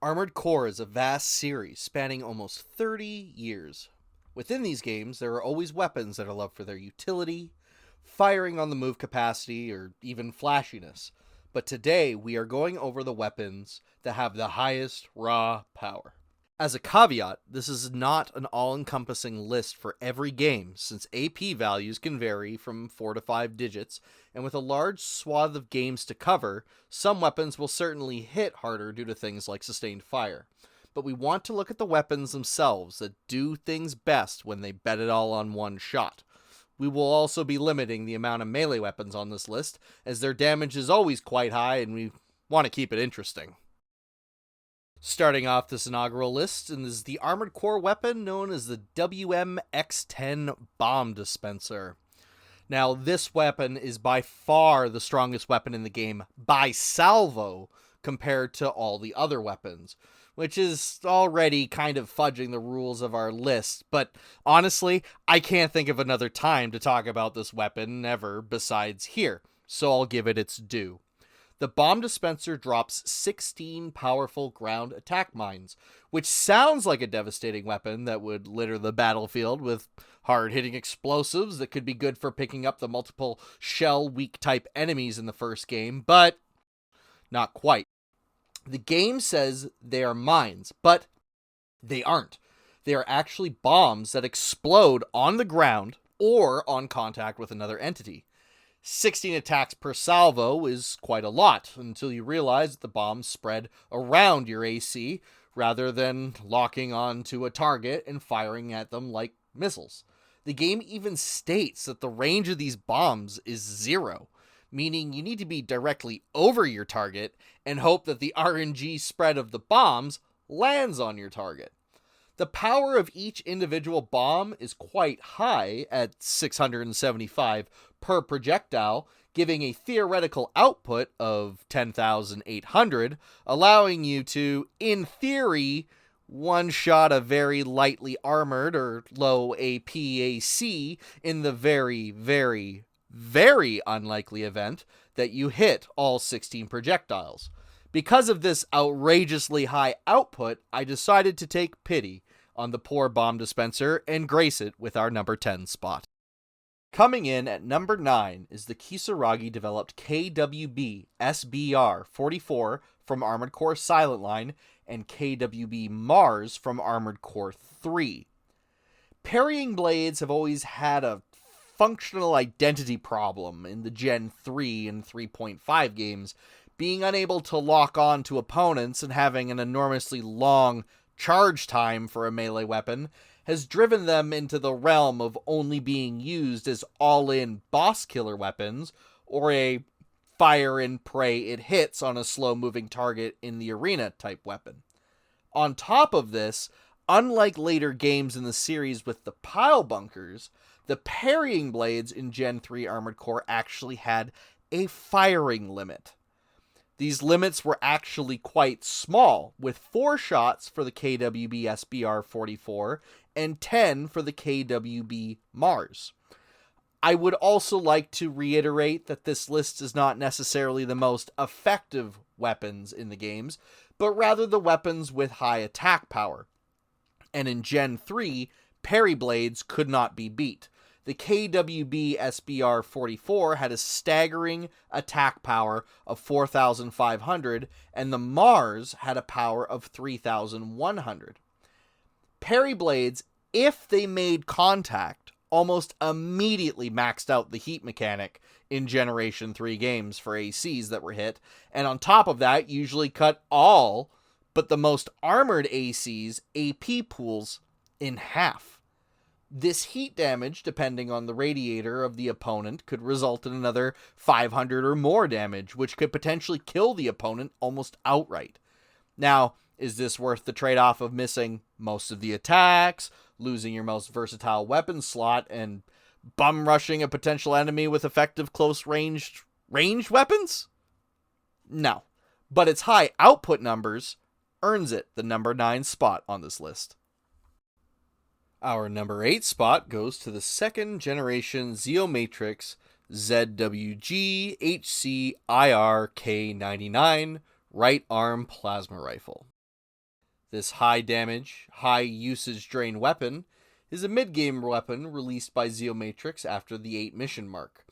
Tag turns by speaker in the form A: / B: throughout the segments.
A: Armored Core is a vast series spanning almost 30 years. Within these games, there are always weapons that are loved for their utility, firing on the move capacity, or even flashiness. But today, we are going over the weapons that have the highest raw power. As a caveat, this is not an all-encompassing list for every game, since AP values can vary from 4 to 5 digits, and with a large swath of games to cover, some weapons will certainly hit harder due to things like sustained fire. But we want to look at the weapons themselves that do things best when they bet it all on one shot. We will also be limiting the amount of melee weapons on this list, as their damage is always quite high and we want to keep it interesting. Starting off this inaugural list is the Armored Core weapon known as the WMX-10 Bomb Dispenser. Now, this weapon is by far the strongest weapon in the game by salvo compared to all the other weapons, which is already kind of fudging the rules of our list, but honestly, I can't think of another time to talk about this weapon ever besides here, so I'll give it its due. The bomb dispenser drops 16 powerful ground attack mines, which sounds like a devastating weapon that would litter the battlefield with hard-hitting explosives that could be good for picking up the multiple shell-weak type enemies in the first game, but not quite. The game says they are mines, but they aren't. They are actually bombs that explode on the ground or on contact with another entity. 16 attacks per salvo is quite a lot, until you realize that the bombs spread around your AC rather than locking onto a target and firing at them like missiles. The game even states that the range of these bombs is 0, meaning you need to be directly over your target and hope that the RNG spread of the bombs lands on your target. The power of each individual bomb is quite high at 675 per projectile, giving a theoretical output of 10,800, allowing you to, in theory, one-shot a very lightly armored or low APAC in the very, very, very unlikely event that you hit all 16 projectiles. Because of this outrageously high output, I decided to take pity on the poor bomb dispenser and grace it with our number 10 spot. Coming in at number 9 is the Kisaragi developed KWB SBR44 from Armored Core Silent Line and KWB Mars from Armored Core 3. Parrying blades have always had a functional identity problem in the Gen 3 and 3.5 games, being unable to lock on to opponents and having an enormously long charge time for a melee weapon has driven them into the realm of only being used as all-in boss killer weapons or a fire and pray it hits on a slow-moving target in the arena type weapon. On top of this, unlike later games in the series with the pile bunkers, the parrying blades in Gen 3 Armored Core actually had a firing limit. These limits were actually quite small, with 4 shots for the KWB SBR44 and 10 for the KWB Mars. I would also like to reiterate that this list is not necessarily the most effective weapons in the games, but rather the weapons with high attack power. And in Gen 3, parry blades could not be beat. The KWB SBR44 had a staggering attack power of 4,500, and the Mars had a power of 3,100. Parry blades, if they made contact, almost immediately maxed out the heat mechanic in Generation 3 games for ACs that were hit, and on top of that, usually cut all but the most armored ACs AP pools in half. This heat damage, depending on the radiator of the opponent, could result in another 500 or more damage, which could potentially kill the opponent almost outright. Now, is this worth the trade-off of missing most of the attacks, losing your most versatile weapon slot, and bum-rushing a potential enemy with effective close-ranged weapons? No, but its high output numbers earns it the number 9 spot on this list. Our number 8 spot goes to the second generation Zeomatrix ZWG HCIRK99 right arm plasma rifle. This high damage, high usage drain weapon is a mid-game weapon released by Zeomatrix after the 8 mission mark.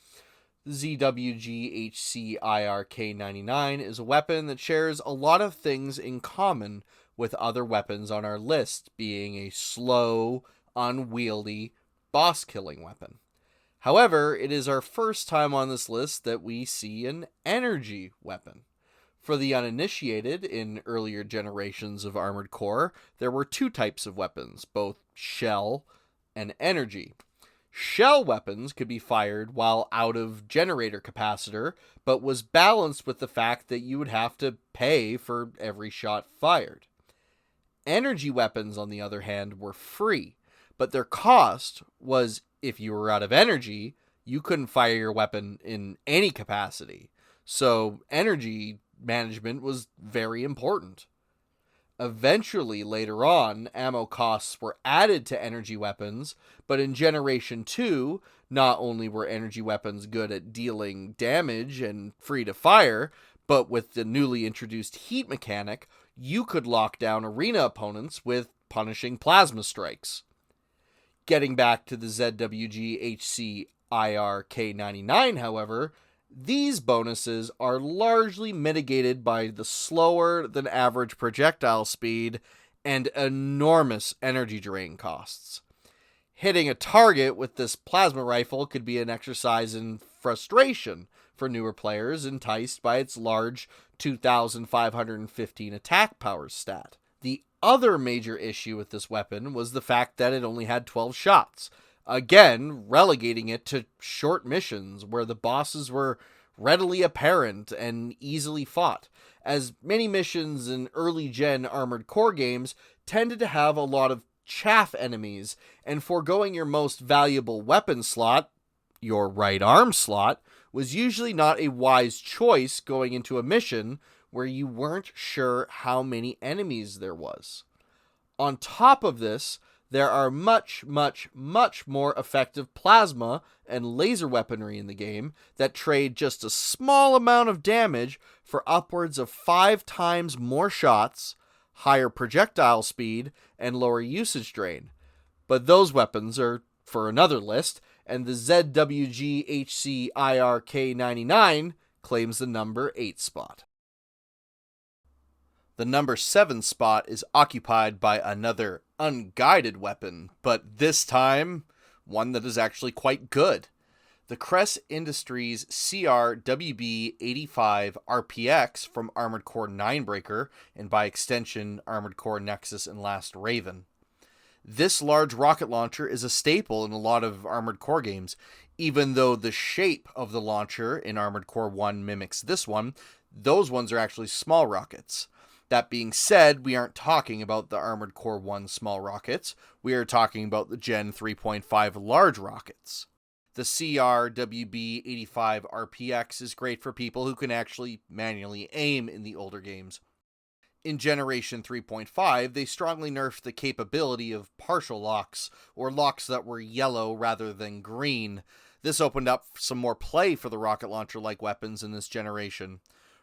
A: The ZWG-HCIRK99 is a weapon that shares a lot of things in common with other weapons on our list, being a slow, unwieldy, boss-killing weapon. However, it is our first time on this list that we see an energy weapon. For the uninitiated, in earlier generations of Armored Core, there were 2 types of weapons, both shell and energy. Shell weapons could be fired while out of generator capacitor, but was balanced with the fact that you would have to pay for every shot fired. Energy weapons, on the other hand, were free, but their cost was if you were out of energy, you couldn't fire your weapon in any capacity. So energy management was very important. Eventually, later on, ammo costs were added to energy weapons, but in Generation 2, not only were energy weapons good at dealing damage and free to fire, but with the newly introduced heat mechanic, you could lock down arena opponents with punishing plasma strikes. Getting back to the ZWG-HCIRK99, however, these bonuses are largely mitigated by the slower than average projectile speed and enormous energy drain costs. Hitting a target with this plasma rifle could be an exercise in frustration for newer players enticed by its large 2,515 attack power stat. The other major issue with this weapon was the fact that it only had 12 shots, again relegating it to short missions where the bosses were readily apparent and easily fought, as many missions in early-gen Armored Core games tended to have a lot of chaff enemies, and foregoing your most valuable weapon slot, your right arm slot, was usually not a wise choice going into a mission where you weren't sure how many enemies there was. On top of this, there are much more effective plasma and laser weaponry in the game that trade just a small amount of damage for upwards of 5 times more shots, higher projectile speed, and lower usage drain. But those weapons are for another list, and the ZWG-HCIRK99 claims the number 8 spot. The number 7 spot is occupied by another unguided weapon, but this time, one that is actually quite good. The Cress Industries CRWB85 RPX from Armored Core 9breaker, and by extension Armored Core Nexus and Last Raven. This large rocket launcher is a staple in a lot of Armored Core games. Even though the shape of the launcher in Armored Core 1 mimics this one, those ones are actually small rockets. That being said, we aren't talking about the Armored Core 1 small rockets. We are talking about the Gen 3.5 large rockets. The CRWB85 RPX is great for people who can actually manually aim in the older games. In Generation 3.5, they strongly nerfed the capability of partial locks, or locks that were yellow rather than green. This opened up some more play for the rocket launcher-like weapons in this generation.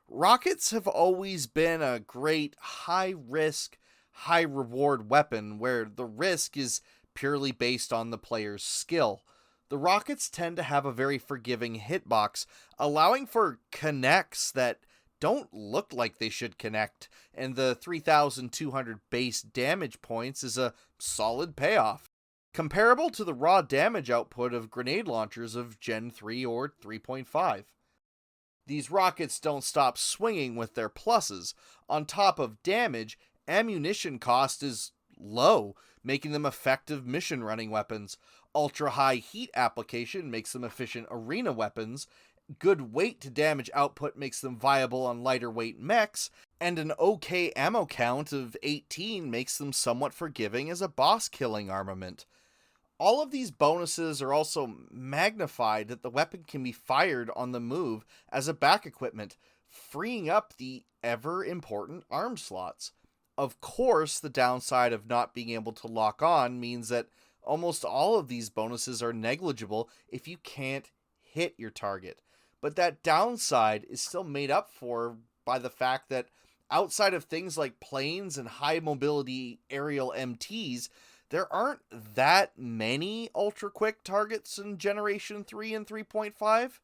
A: Rockets have always been a great high-risk, high-reward weapon where the risk is purely based on the player's skill. The rockets tend to have a very forgiving hitbox, allowing for connects that don't look like they should connect, and the 3,200 base damage points is a solid payoff, comparable to the raw damage output of grenade launchers of Gen 3 or 3.5. These rockets don't stop swinging with their pluses. On top of damage, ammunition cost is low, making them effective mission running weapons. Ultra-high heat application makes them efficient arena weapons. Good weight to damage output makes them viable on lighter weight mechs, and an okay ammo count of 18 makes them somewhat forgiving as a boss-killing armament. All of these bonuses are also magnified that the weapon can be fired on the move as a back equipment, freeing up the ever-important arm slots. Of course, the downside of not being able to lock on means that almost all of these bonuses are negligible if you can't hit your target. But that downside is still made up for by the fact that Outside of things like planes and high mobility aerial MTs, there aren't that many ultra quick targets in Generation 3 and 3.5.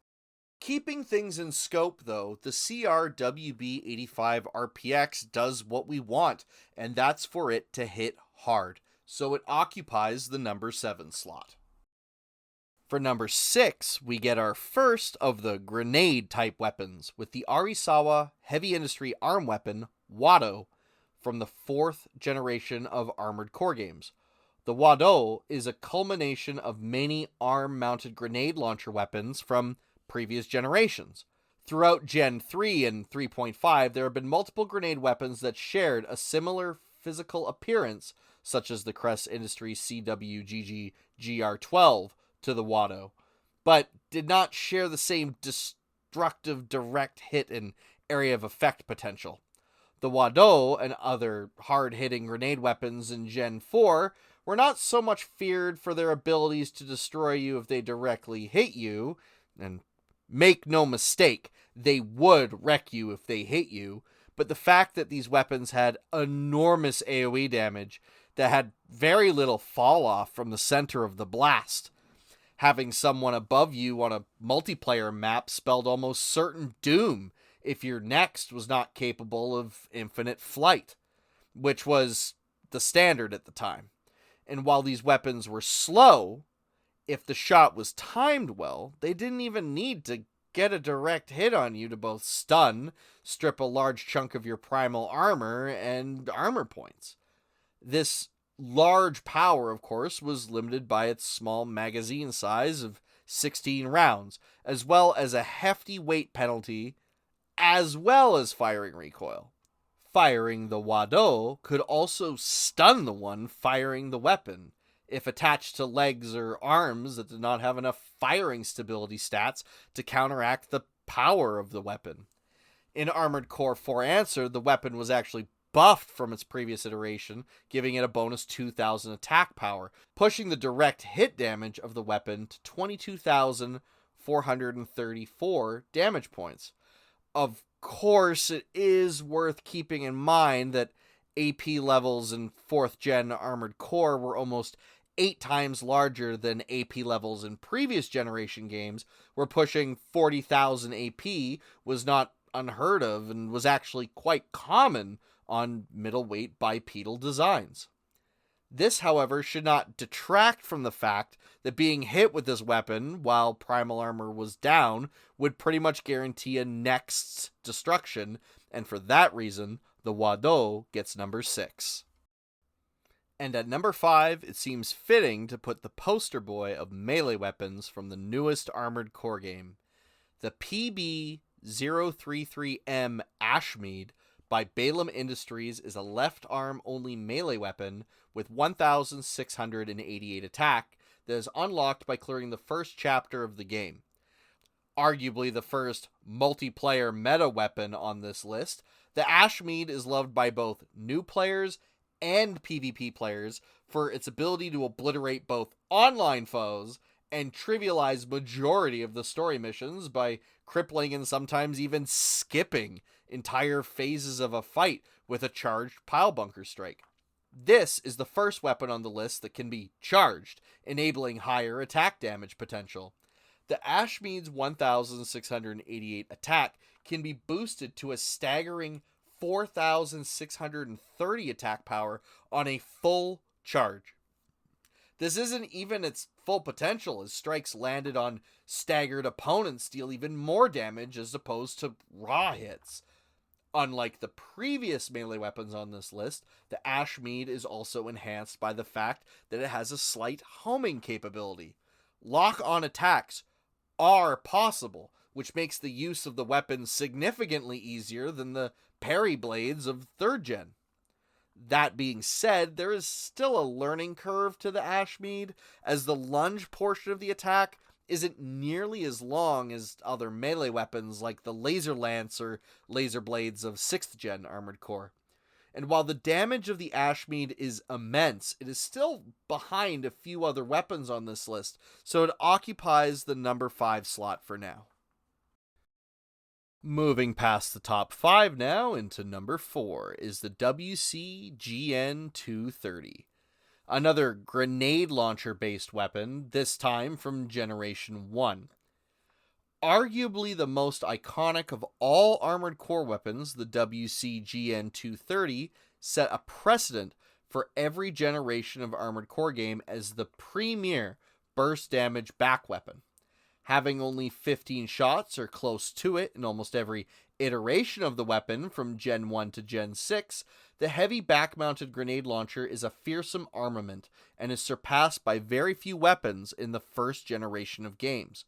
A: Keeping things in scope, though, the CRWB85 RPX does what we want, and that's for it to hit hard, so it occupies the number 7 slot. For number 6, we get our first of the grenade-type weapons with the Arisawa Heavy Industry arm weapon, Wadau, from the 4th generation of Armored Core games. The Wadau is a culmination of many arm-mounted grenade launcher weapons from previous generations. Throughout Gen 3 and 3.5, there have been multiple grenade weapons that shared a similar physical appearance, such as the Crest Industries CWGG GR12 to the Wadau, but did not share the same destructive direct hit and area of effect potential. The Wadau and other hard-hitting grenade weapons in Gen 4 were not so much feared for their abilities to destroy you if they directly hit you, and make no mistake, they would wreck you if they hit you, but the fact that these weapons had enormous AoE damage that had very little fall-off from the center of the blast. Having someone above you on a multiplayer map spelled almost certain doom if your next was not capable of infinite flight, which was the standard at the time. And while these weapons were slow, if the shot was timed well, they didn't even need to get a direct hit on you to both stun, strip a large chunk of your primal armor, and armor points. This large power, of course, was limited by its small magazine size of 16 rounds, as well as a hefty weight penalty, as well as firing recoil. Firing the Wadau could also stun the one firing the weapon, if attached to legs or arms that did not have enough firing stability stats to counteract the power of the weapon. In Armored Core 4 Answer, the weapon was actually buffed from its previous iteration, giving it a bonus 2,000 attack power, pushing the direct hit damage of the weapon to 22,434 damage points. Of course, it is worth keeping in mind that AP levels in 4th Gen Armored Core were almost 8 times larger than AP levels in previous generation games, where pushing 40,000 AP was not unheard of and was actually quite common on middleweight bipedal designs. This, however, should not detract from the fact that being hit with this weapon while primal armor was down would pretty much guarantee a next destruction, and for that reason, the Wadau gets number 6. And at number 5, it seems fitting to put the poster boy of melee weapons from the newest Armored Core game. The PB033M Ashmead by Balaam Industries is a left arm only melee weapon with 1,688 attack that is unlocked by clearing the first chapter of the game. Arguably the first multiplayer meta weapon on this list, the Ashmead is loved by both new players and PvP players for its ability to obliterate both online foes and trivialize majority of the story missions by crippling and sometimes even skipping entire phases of a fight with a charged pile bunker strike. This is the first weapon on the list that can be charged, enabling higher attack damage potential. The Ashmead's 1,688 attack can be boosted to a staggering 4,630 attack power on a full charge. This isn't even its full potential, as strikes landed on staggered opponents deal even more damage as opposed to raw hits. Unlike the previous melee weapons on this list, the Ashmead is also enhanced by the fact that it has a slight homing capability. Lock-on attacks are possible, which makes the use of the weapon significantly easier than the parry blades of 3rd Gen. That being said, there is still a learning curve to the Ashmead, as the lunge portion of the attack isn't nearly as long as other melee weapons like the laser lance or laser blades of 6th Gen Armored Core. And while the damage of the Ashmead is immense, it is still behind a few other weapons on this list, so it occupies the number 5 slot for now. Moving past the top 5 now into number 4 is the WCGN230. Another grenade launcher based weapon, this time from Generation 1. Arguably the most iconic of all Armored Core weapons, the WCGN230 set a precedent for every generation of Armored Core game as the premier burst damage back weapon. Having only 15 shots or close to it in almost every iteration of the weapon from Gen 1 to Gen 6, the heavy back-mounted grenade launcher is a fearsome armament and is surpassed by very few weapons in the first generation of games.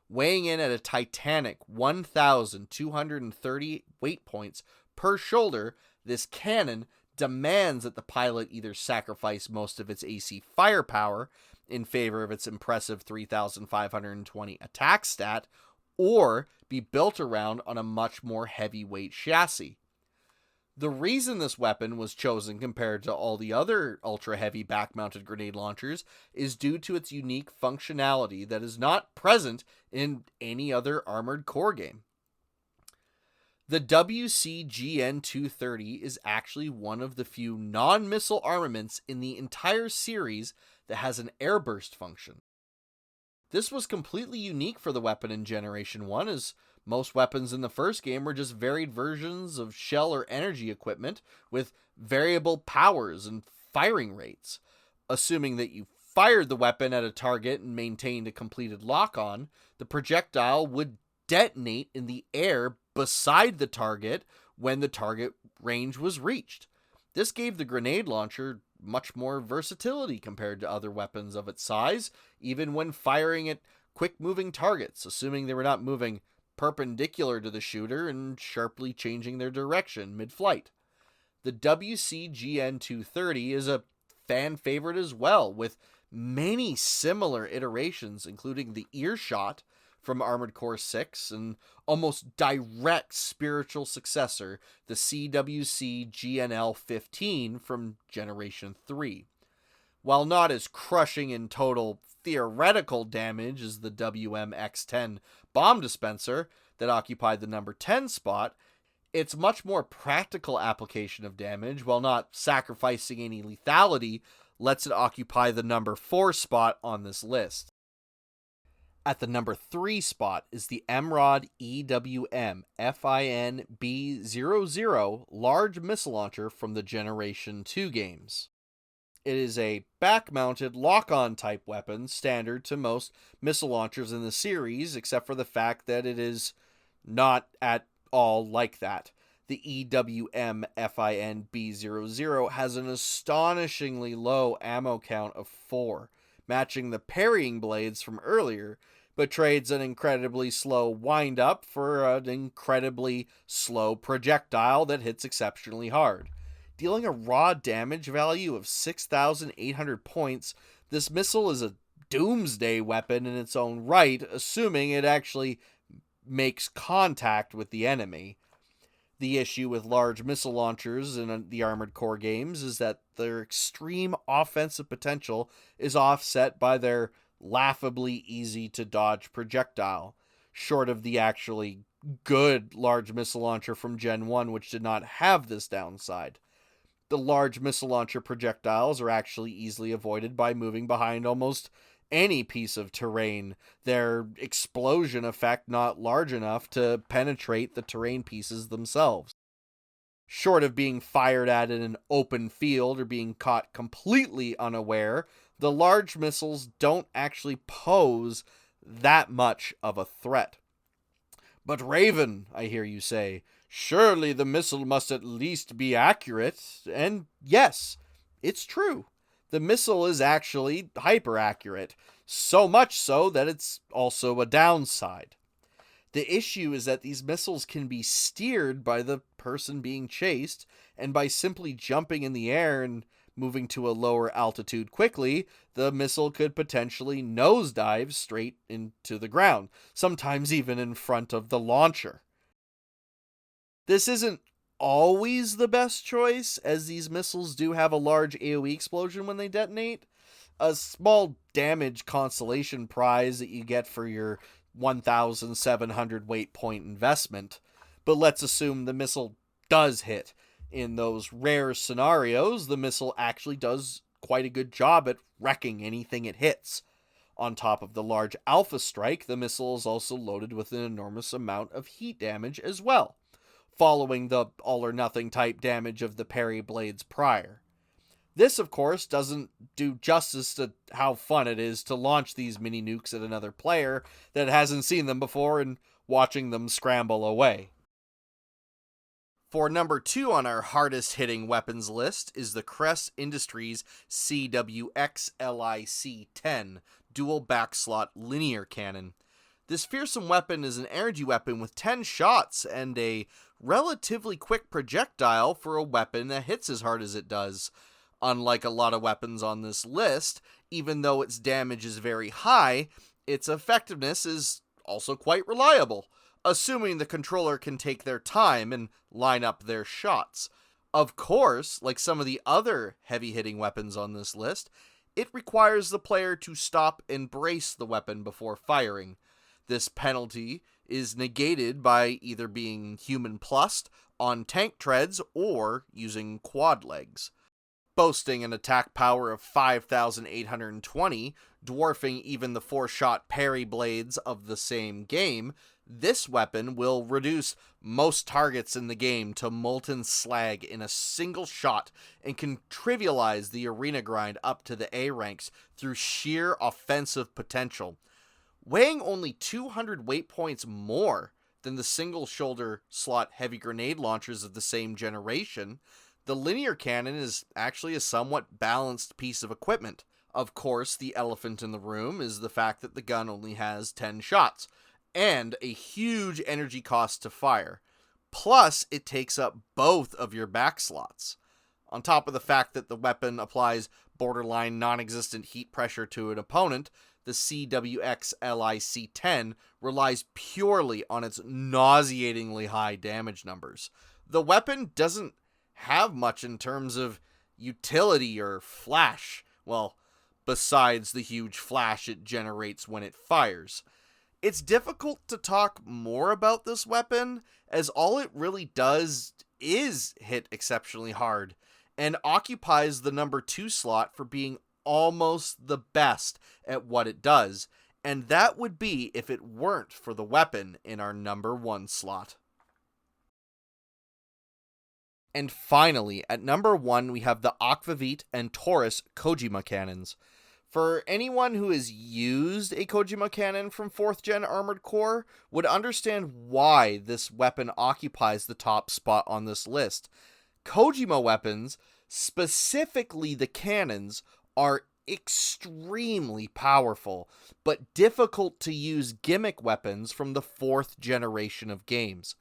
A: Weighing in at a titanic 1,230 weight points per shoulder, this cannon demands that the pilot either sacrifice most of its AC firepower in favor of its impressive 3,520 attack stat, or be built around on a much more heavyweight chassis. The reason this weapon was chosen compared to all the other ultra-heavy back-mounted grenade launchers is due to its unique functionality that is not present in any other Armored Core game. The WCGN230 is actually one of the few non-missile armaments in the entire series that has an airburst function. This was completely unique for the weapon in Generation 1, as most weapons in the first game were just varied versions of shell or energy equipment with variable powers and firing rates. Assuming that you fired the weapon at a target and maintained a completed lock-on, the projectile would detonate in the air beside the target when the target range was reached. This gave the grenade launcher much more versatility compared to other weapons of its size, even when firing at quick-moving targets, assuming they were not moving perpendicular to the shooter and sharply changing their direction mid-flight. The WCGN230 is a fan favorite as well, with many similar iterations, including the Earshot from Armored Core 6 and almost direct spiritual successor, the CWC-GNL-15 from Generation 3. While not as crushing in total theoretical damage as the WMX-10 bomb dispenser that occupied the number 10 spot, its much more practical application of damage, while not sacrificing any lethality, lets it occupy the number 4 spot on this list. At the number 3 spot is the MROD EWM FIN B00 large missile launcher from the Generation 2 games. It is a back-mounted lock-on type weapon standard to most missile launchers in the series, except for the fact that it is not at all like that. The EWM FIN B00 has an astonishingly low ammo count of 4, matching the parrying blades from earlier, but trades an incredibly slow wind-up for an incredibly slow projectile that hits exceptionally hard. Dealing a raw damage value of 6,800 points, this missile is a doomsday weapon in its own right, assuming it actually makes contact with the enemy. The issue with large missile launchers in the Armored Core games is that their extreme offensive potential is offset by their laughably easy to dodge projectile, short of the actually good large missile launcher from Gen 1, which did not have this downside. The large missile launcher projectiles are actually easily avoided by moving behind almost any piece of terrain, their explosion effect not large enough to penetrate the terrain pieces themselves. Short of being fired at in an open field or being caught completely unaware, the large missiles don't actually pose that much of a threat. But Raven, I hear you say, surely the missile must at least be accurate. And yes, it's true. The missile is actually hyper-accurate, so much so that it's also a downside. The issue is that these missiles can be steered by the person being chased, and by simply jumping in the air and moving to a lower altitude quickly, the missile could potentially nosedive straight into the ground, sometimes even in front of the launcher. This isn't always the best choice, as these missiles do have a large AoE explosion when they detonate. A small damage consolation prize that you get for your 1,700 weight point investment, but let's assume the missile does hit. In those rare scenarios, the missile actually does quite a good job at wrecking anything it hits. On top of the large alpha strike, the missile is also loaded with an enormous amount of heat damage as well, following the all-or-nothing type damage of the parry blades prior. This, of course, doesn't do justice to how fun it is to launch these mini nukes at another player that hasn't seen them before and watching them scramble away. For number 2 on our hardest hitting weapons list is the Kress Industries CWX-LIC-10 dual backslot linear cannon. This fearsome weapon is an energy weapon with 10 shots and a relatively quick projectile for a weapon that hits as hard as it does. Unlike a lot of weapons on this list, even though its damage is very high, its effectiveness is also quite reliable, assuming the controller can take their time and line up their shots. Of course, like some of the other heavy-hitting weapons on this list, it requires the player to stop and brace the weapon before firing. This penalty is negated by either being human plussed on tank treads or using quad legs. Boasting an attack power of 5,820, dwarfing even the 4-shot parry blades of the same game, this weapon will reduce most targets in the game to molten slag in a single shot and can trivialize the arena grind up to the A ranks through sheer offensive potential. Weighing only 200 weight points more than the single shoulder slot heavy grenade launchers of the same generation, the linear cannon is actually a somewhat balanced piece of equipment. Of course, the elephant in the room is the fact that the gun only has 10 shots, and a huge energy cost to fire. Plus, it takes up both of your back slots. On top of the fact that the weapon applies borderline non-existent heat pressure to an opponent, the CWX-LIC-10 relies purely on its nauseatingly high damage numbers. The weapon doesn't have much in terms of utility or flash, well, besides the huge flash it generates when it fires. It's difficult to talk more about this weapon, as all it really does is hit exceptionally hard, and occupies the number 2 slot for being almost the best at what it does, and that would be if it weren't for the weapon in our number 1 slot. And finally, at number 1, we have the Aquavit and Taurus Kojima cannons. For anyone who has used a Kojima cannon from 4th Gen Armored Core would understand why this weapon occupies the top spot on this list. Kojima weapons, specifically the cannons, are extremely powerful, but difficult to use gimmick weapons from the 4th generation of games.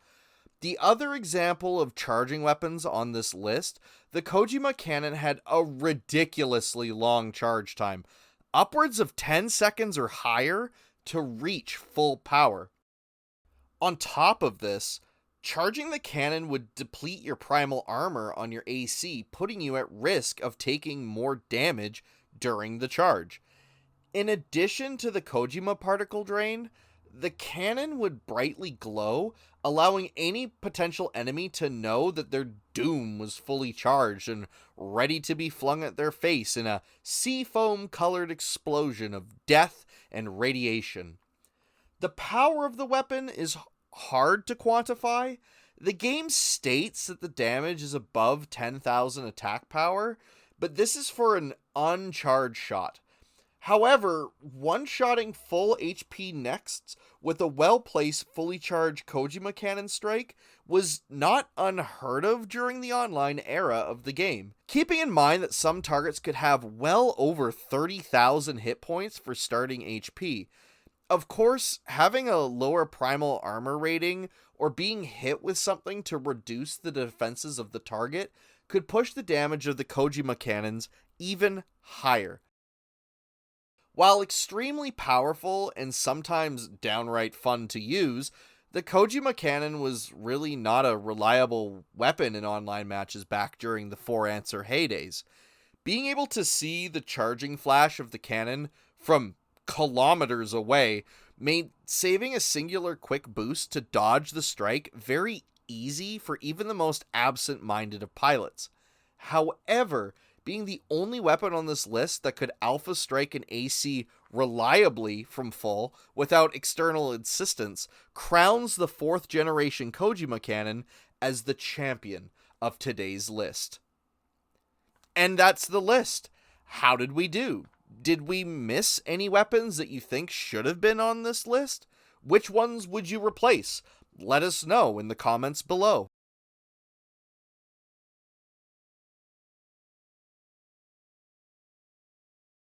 A: The other example of charging weapons on this list, the Kojima cannon had a ridiculously long charge time, upwards of 10 seconds or higher to reach full power. On top of this, charging the cannon would deplete your primal armor on your AC, putting you at risk of taking more damage during the charge. In addition to the Kojima particle drain, the cannon would brightly glow, allowing any potential enemy to know that their doom was fully charged and ready to be flung at their face in a seafoam-colored explosion of death and radiation. The power of the weapon is hard to quantify. The game states that the damage is above 10,000 attack power, but this is for an uncharged shot. However, one-shotting full HP nexts with a well-placed, fully charged Kojima cannon strike was not unheard of during the online era of the game. Keeping in mind that some targets could have well over 30,000 hit points for starting HP. Of course, having a lower primal armor rating or being hit with something to reduce the defenses of the target could push the damage of the Kojima cannons even higher. While extremely powerful and sometimes downright fun to use, the Kojima cannon was really not a reliable weapon in online matches back during the 4-answer heydays. Being able to see the charging flash of the cannon from kilometers away made saving a singular quick boost to dodge the strike very easy for even the most absent-minded of pilots. However, being the only weapon on this list that could alpha strike an AC reliably from full without external assistance crowns the 4th generation Kojima cannon as the champion of today's list. And that's the list. How did we do? Did we miss any weapons that you think should have been on this list? Which ones would you replace? Let us know in the comments below.